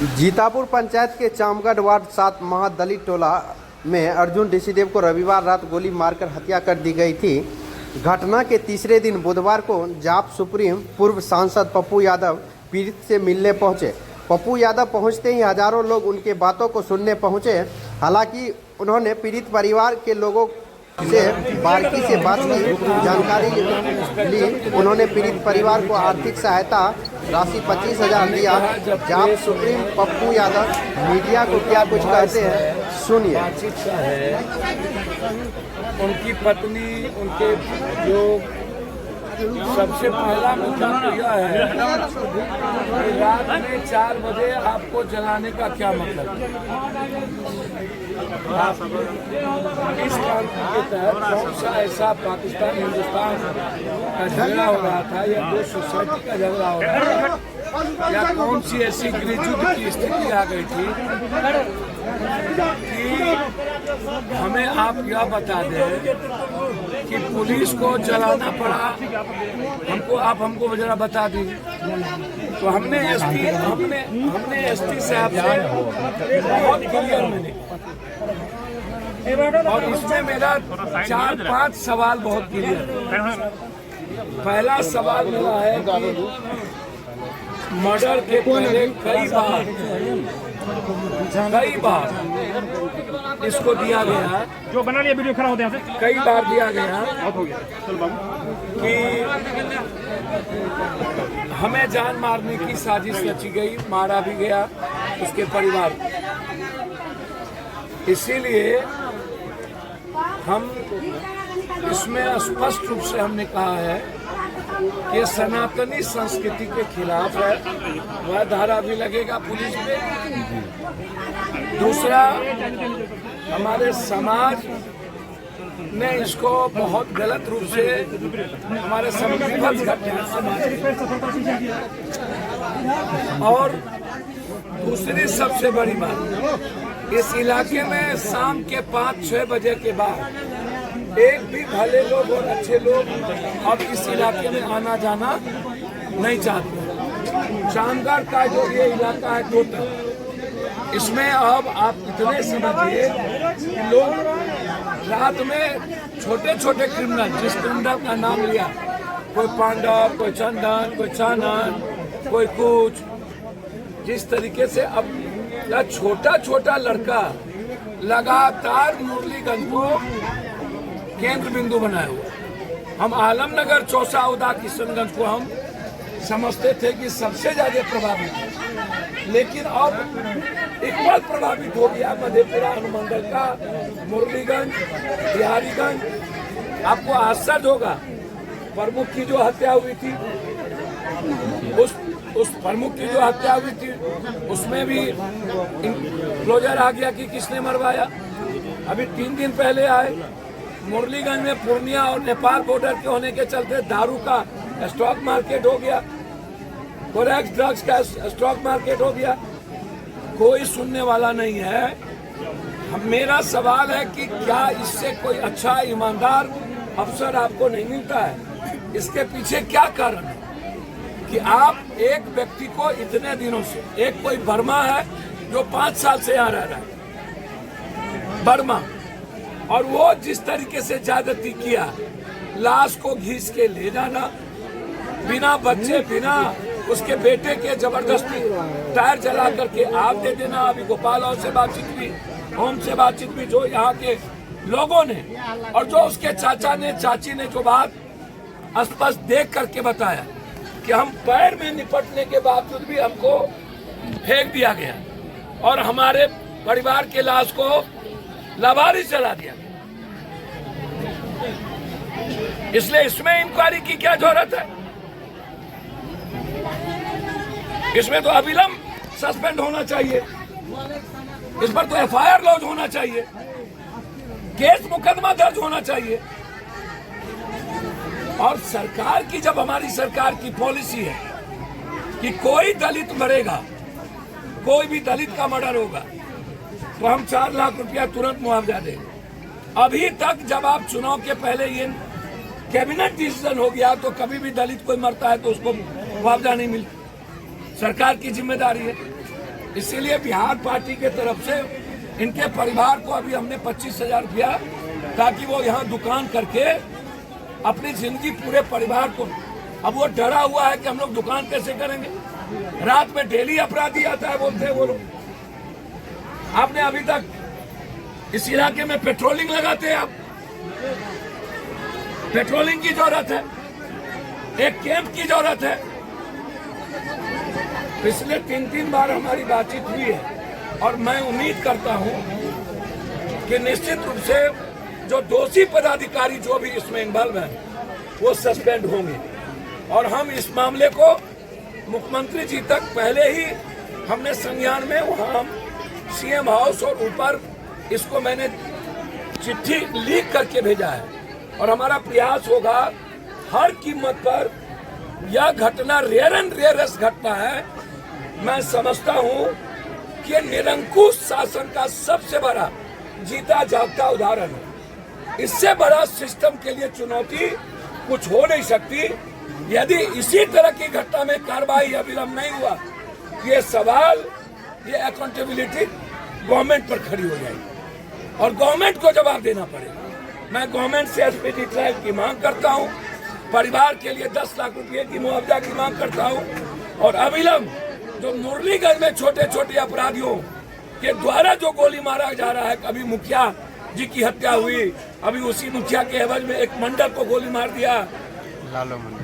जीतापुर पंचायत के चामगढ़ वार्ड 7 महादलित टोला में अर्जुन ऋषिदेव को रविवार रात गोली मारकर हत्या कर दी गई थी। घटना के तीसरे दिन बुधवार को जाप सुप्रीम पूर्व सांसद पप्पू यादव पीड़ित से मिलने पहुंचे। पप्पू यादव पहुंचते ही हजारों लोग उनके बातों को सुनने पहुंचे। हालांकि उन्होंने पीड़ित परिवार के लोगों से बारीकी से बात की जानकारी ली। उन्होंने पीड़ित परिवार को आर्थिक सहायता राशि 25,000 दिया। जाप सुप्रीम पप्पू यादव मीडिया को क्या कुछ कहते हैं सुनिए। उनकी पत्नी, उनके जो सबसे पहला मुद्दा तो यह है कि रात में 4 बजे आपको जलाने का क्या मतलब है? इस कानून के तहत कौन सा ऐसा पाकिस्तान हिंदुस्तान का झगड़ा हो रहा था या दो सोसाइटी का झगड़ा हो रहा था या कौन सी ऐसी गृहयुद्ध की स्थिति आ गई थी कि हमें आप यह बता दें कि पुलिस को जलाना पड़ा, हमको जरा बता दी। तो हमने एसपी साहब से बहुत क्लियर मिले और इसमें मेरा 4-5 सवाल बहुत क्लियर। पहला सवाल मेरा है कि मर्डर के पहले कई बार इसको दिया गया, जो बना लिया वीडियो खड़ा होते हैं कई बार दिया गया कि हमें जान मारने की साजिश रची गई, मारा भी गया उसके परिवार। इसीलिए हम इसमें स्पष्ट रूप से हमने कहा है कि सनातनी संस्कृति के खिलाफ है, वह धारा भी लगेगा पुलिस पे। दूसरा, हमारे समाज ने इसको बहुत गलत रूप से हमारे संविधान करते हैं और दूसरी सबसे बड़ी बात, इस इलाके में शाम के 5-6 बजे के बाद एक भी भले लोग और अच्छे लोग अब इस इलाके में आना जाना नहीं चाहते। चामगढ़ का जो ये इलाका है टोटल, इसमें अब आप इतने समझिए कि लोग रात में छोटे छोटे क्रिमिनल, जिस क्रिमिनल का नाम लिया, कोई पांडव, कोई चंदन, कोई चानन, कोई कुछ, जिस तरीके से अब यह छोटा छोटा लड़का लगातार मुरलीगंज को केंद्र बिंदु बनाए हुए। हम आलमनगर, चौसा, उदा, किशनगंज को हम समझते थे कि सबसे ज्यादा प्रभावित है, लेकिन अब इक्वल प्रभावित हो गया मधेपुरा अनुमंडल का मुरलीगंज, बिहारीगंज। आपको आश्चर्य होगा, प्रमुख की जो हत्या हुई थी, उस प्रमुख की जो हत्या हुई थी उसमें भी क्लोजर आ गया कि किसने मरवाया। अभी 3 दिन पहले आए मुरलीगंज में पूर्णिया और नेपाल बॉर्डर के होने के चलते दारू का स्टॉक मार्केट हो गया, कोरेक्स ड्रग्स का स्टॉक मार्केट हो गया। कोई सुनने वाला नहीं है। मेरा सवाल है कि क्या इससे कोई अच्छा ईमानदार अफसर आपको नहीं मिलता है? इसके पीछे क्या कारण है कि आप एक व्यक्ति को इतने दिनों से, एक कोई वर्मा है जो 5 साल से यहाँ रह रहा है, वर्मा, और वो जिस तरीके से ज्यादती किया, लाश को घींच के ले जाना, बिना बच्चे, बिना उसके बेटे के जबरदस्ती टायर जला करके आग दे देना। अभी गोपाल से बातचीत भी, होम से बातचीत भी, जो यहाँ के लोगों ने और जो उसके चाचा ने, चाची ने जो बात स्पष्ट देख करके बताया कि हम पैर में निपटने के बावजूद भी हमको फेंक दिया गया और हमारे परिवार के लाश को लावारिस चला दिया। इसलिए इसमें इंक्वायरी की क्या जरूरत है? इसमें तो अविलंब सस्पेंड होना चाहिए, इस पर तो एफआईआर लॉन्च होना चाहिए, केस मुकदमा दर्ज होना चाहिए। और सरकार की, जब हमारी सरकार की पॉलिसी है कि कोई दलित मरेगा, कोई भी दलित का मर्डर होगा तो हम 4 लाख रुपया तुरंत मुआवजा देंगे। अभी तक जब आप चुनाव के पहले ये कैबिनेट डिसीजन हो गया तो कभी भी दलित कोई मरता है तो उसको मुआवजा नहीं मिलता। सरकार की जिम्मेदारी है। इसीलिए बिहार पार्टी के तरफ से इनके परिवार को अभी हमने 25,000 रुपया, ताकि वो यहाँ दुकान करके अपनी जिंदगी पूरे परिवार को, अब वो डरा हुआ है कि हम लोग दुकान कैसे करेंगे। रात में डेली अपराधी आता है, बोलते हैं वो लोग। आपने अभी तक इस इलाके में पेट्रोलिंग लगाते हैं, आप पेट्रोलिंग की जरूरत है, एक कैंप की जरूरत है। पिछले 3 बार हमारी बातचीत हुई है और मैं उम्मीद करता हूं कि निश्चित रूप से जो दोषी पदाधिकारी जो भी इसमें इन्वॉल्व हैं वो सस्पेंड होंगे। और हम इस मामले को मुख्यमंत्री जी तक पहले ही हमने संज्ञान में, वहां हम सीएम हाउस और ऊपर इसको मैंने चिट्ठी लीक करके भेजा है। और हमारा प्रयास होगा हर कीमत पर, यह घटना रेयर एंड रेयरेस्ट घटना है। मैं समझता हूं कि निरंकुश शासन का सबसे बड़ा जीता जागता उदाहरण है। इससे बड़ा सिस्टम के लिए चुनौती कुछ हो नहीं सकती। यदि इसी तरह की घटना में कार्रवाई अविलंब नहीं हुआ, ये सवाल, ये अकाउंटेबिलिटी गवर्नमेंट पर खड़ी हो जाएगी और गवर्नमेंट को जवाब देना पड़ेगा। मैं गवर्नमेंट से एसपीटी ट्रायल की मांग करता हूं, परिवार के लिए 10 लाख रुपए की मुआवजा की मांग करता हूं और अविलंब जो मुरलीगंज में छोटे छोटे अपराधियों के द्वारा जो गोली मारा जा रहा है, कभी मुखिया जी की हत्या हुई, अभी उसी मुखिया के एवज में एक मंडल को गोली मार दिया, लालो मंडल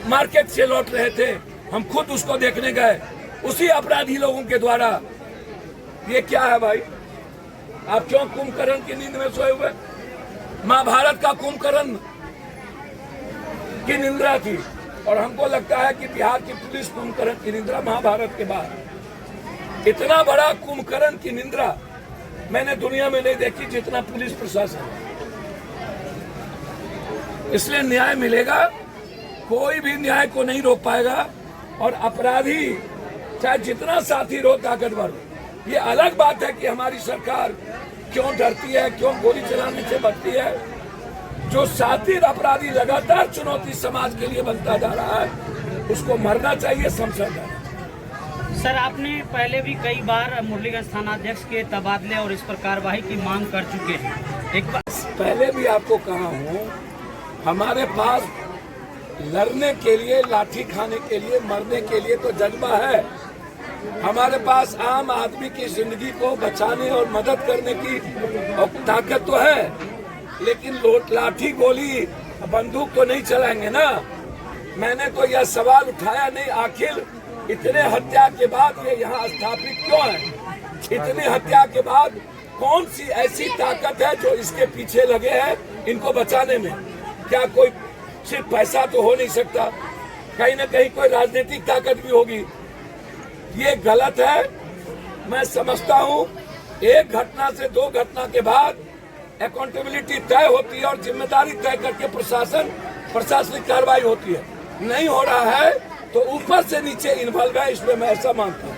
मार्केट से लौट रहे थे, हम खुद उसको देखने गए, उसी अपराधी लोगों के द्वारा। ये क्या है भाई? आप क्यों कुंभकर्ण की नींद में सोए हुए? महाभारत का कुंभकर्ण की निंदा थी और हमको लगता है कि बिहार की पुलिस कुंभकर्ण की निंदा महाभारत के बाद, इतना बड़ा कुंभकर्ण की निंदा मैंने दुनिया में नहीं देखी जितना पुलिस प्रशासन। इसलिए न्याय मिलेगा, कोई भी न्याय को नहीं रोक पाएगा। और अपराधी चाहे जितना साथी रो ताकतवर, ये अलग बात है कि हमारी सरकार क्यों डरती है, क्यों गोली चलाने से बचती है। जो साथी अपराधी लगातार चुनौती समाज के लिए बनता जा रहा है, उसको मरना चाहिए, समझा जाए। सर, आपने पहले भी कई बार मुरलीगंज थानाध्यक्ष के तबादले और इस पर कार्रवाई की मांग कर चुके हैं। एक बार पहले भी आपको कहा हूँ, हमारे पास लड़ने के लिए, लाठी खाने के लिए, मरने के लिए तो जज्बा है। हमारे पास आम आदमी की जिंदगी को बचाने और मदद करने की ताकत तो है, लेकिन लाठी गोली बंदूक तो नहीं चलाएंगे ना। मैंने तो यह सवाल उठाया नहीं, आखिर इतने हत्या के बाद ये यहाँ स्थापित क्यों है? इतने हत्या के बाद कौन सी ऐसी ताकत है जो इसके पीछे लगे हैं इनको बचाने में? क्या कोई सिर्फ पैसा तो हो नहीं सकता, कहीं ना कहीं कोई राजनीतिक ताकत भी होगी। ये गलत है। मैं समझता हूँ एक घटना से 2 घटना के बाद अकाउंटेबिलिटी तय होती है और जिम्मेदारी तय करके प्रशासनिक कार्रवाई होती है। नहीं हो रहा है तो ऊपर से नीचे इन्वॉल्व है, इसमें मैं ऐसा मानता हूँ।